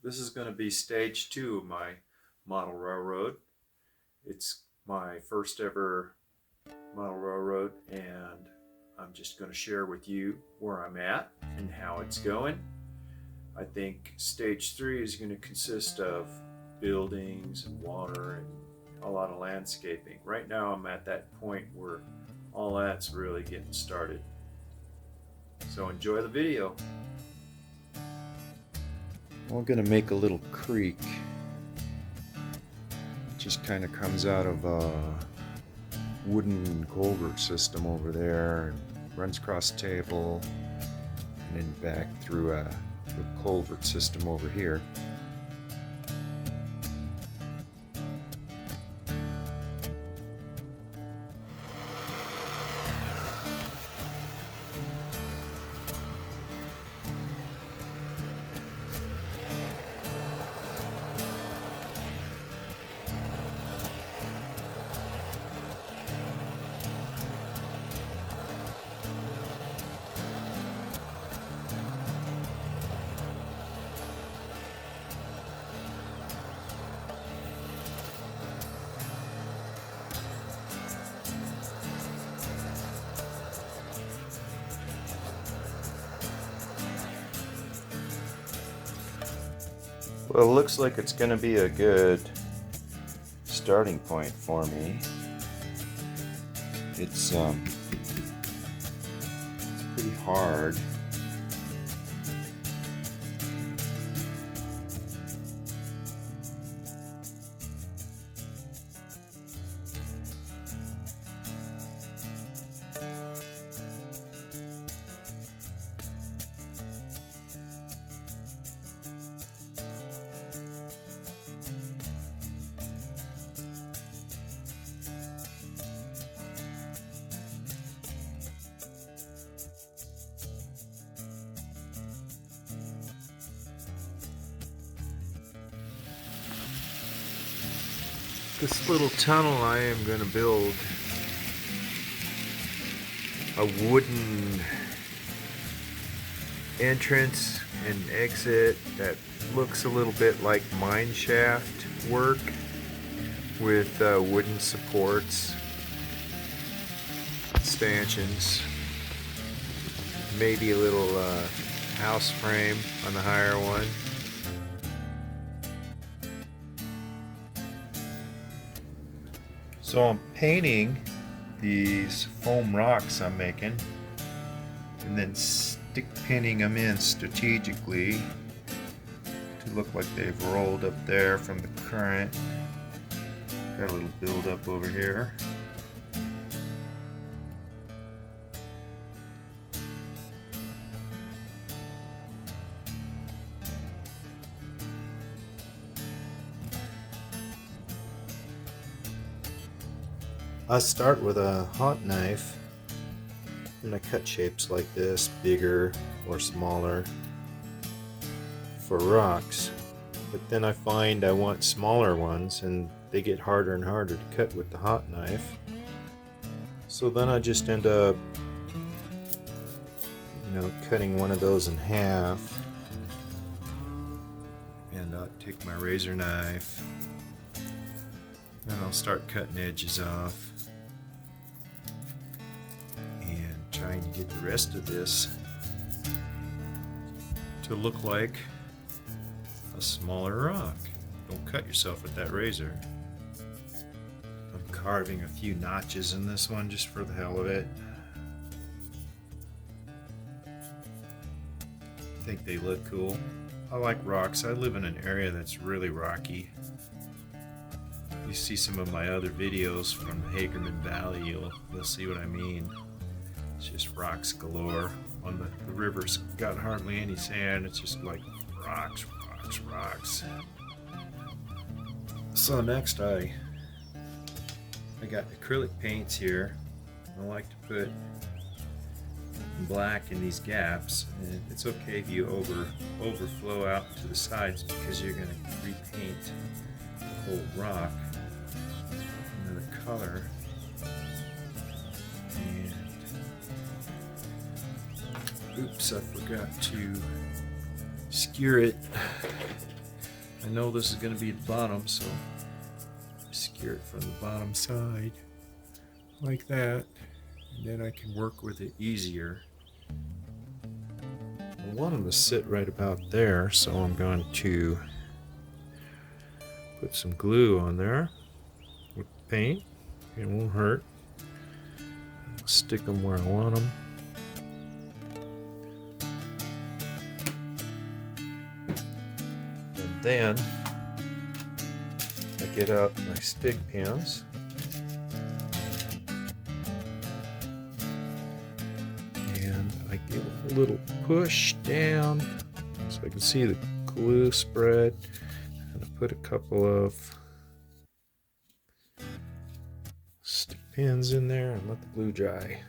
This is going to be stage 2 of my model railroad. It's my first ever model railroad, and I'm just going to share with you where I'm at and how it's going. I think stage 3 is going to consist of buildings and water and a lot of landscaping. Right now I'm at that point where all that's really getting started. So enjoy the video. We're going to make a little creek. It just kind of comes out of a wooden culvert system over there and runs across the table and then back through a culvert system over here. Well, it looks like it's going to be a good starting point for me. It's pretty hard. This little tunnel I am going to build a wooden entrance and exit that looks a little bit like mine shaft work with wooden supports, stanchions, maybe a little house frame on the higher one. So I'm painting these foam rocks I'm making and then stick pinning them in strategically to look like they've rolled up there from the current. Got a little build up over here. I start with a hot knife and I cut shapes like this, bigger or smaller, for rocks. But then I find I want smaller ones and they get harder and harder to cut with the hot knife. So then I just end up, cutting one of those in half. And I'll take my razor knife and I'll start cutting edges off. Trying to get the rest of this to look like a smaller rock. Don't cut yourself with that razor. I'm carving a few notches in this one just for the hell of it. I think they look cool. I like rocks. I live in an area that's really rocky. You see some of my other videos from the Hagerman Valley, you'll see what I mean. It's just rocks galore. On the river's got hardly any sand. It's just like rocks, rocks, rocks. So next I got acrylic paints here. I like to put black in these gaps, and it's okay if you overflow out to the sides because you're going to repaint the whole rock another color. Oops, I forgot to skewer it. I know this is going to be the bottom, so I secure it from the bottom side like that, and then I can work with it easier. I want them to sit right about there, so I'm going to put some glue on there with paint. It won't hurt. Stick them where I want them. And then I get out my stick pins. And I give a little push down so I can see the glue spread. And I put a couple of stick pins in there and let the glue dry.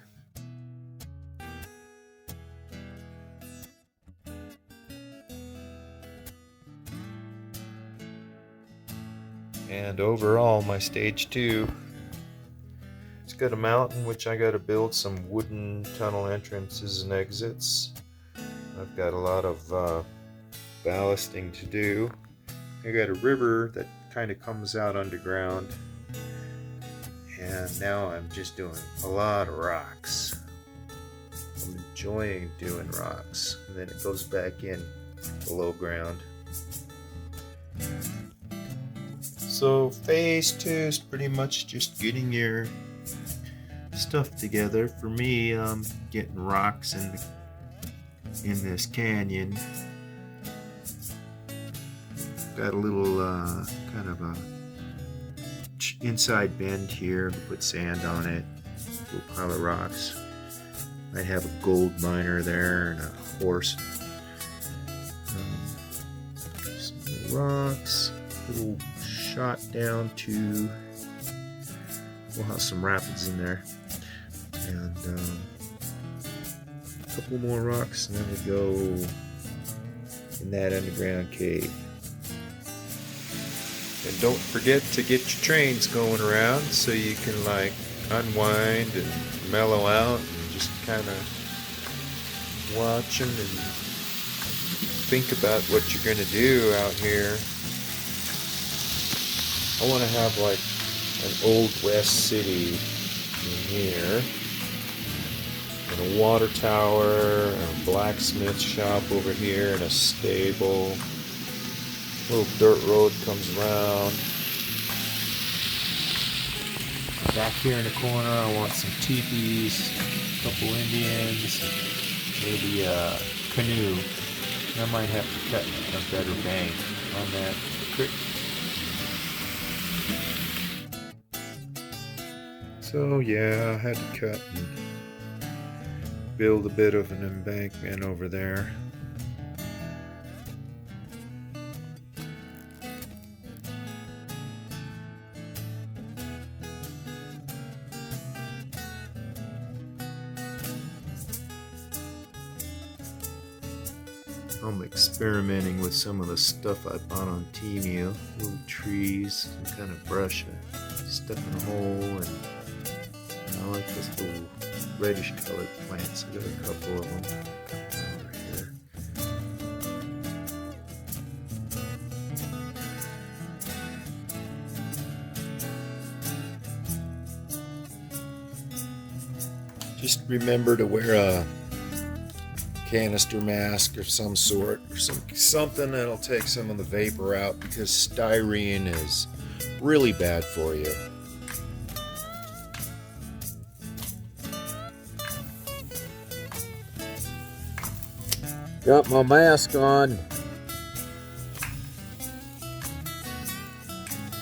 And overall, my stage 2, it's got a mountain which I got to build some wooden tunnel entrances and exits. I've got a lot of ballasting to do. I got a river that kind of comes out underground, and now I'm just doing a lot of rocks. I'm enjoying doing rocks, and then it goes back in below ground. So phase 2 is pretty much just getting your stuff together. For me, I'm getting rocks in this canyon. Got a little kind of a inside bend here. Put sand on it. A little pile of rocks. I have a gold miner there and a horse. Some rocks. Little shot down to, we'll have some rapids in there, and a couple more rocks, and then we go in that underground cave. And don't forget to get your trains going around so you can like unwind and mellow out and just kind of watch them and think about what you're going to do out here. I want to have like an old west city in here, and a water tower, and a blacksmith shop over here, and a stable. A little dirt road comes around. Back here in the corner, I want some teepees, a couple Indians, maybe a canoe. I might have to cut a better bank on that creek. So yeah, I had to cut and build a bit of an embankment over there. I'm experimenting with some of the stuff I bought on Temu, little trees, some kind of brush I stuck in a hole, and I like this little reddish colored plants. I got a couple of them over here. Just remember to wear a canister mask of some sort, or something that'll take some of the vapor out, because styrene is really bad for you. Got my mask on,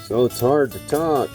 so it's hard to talk.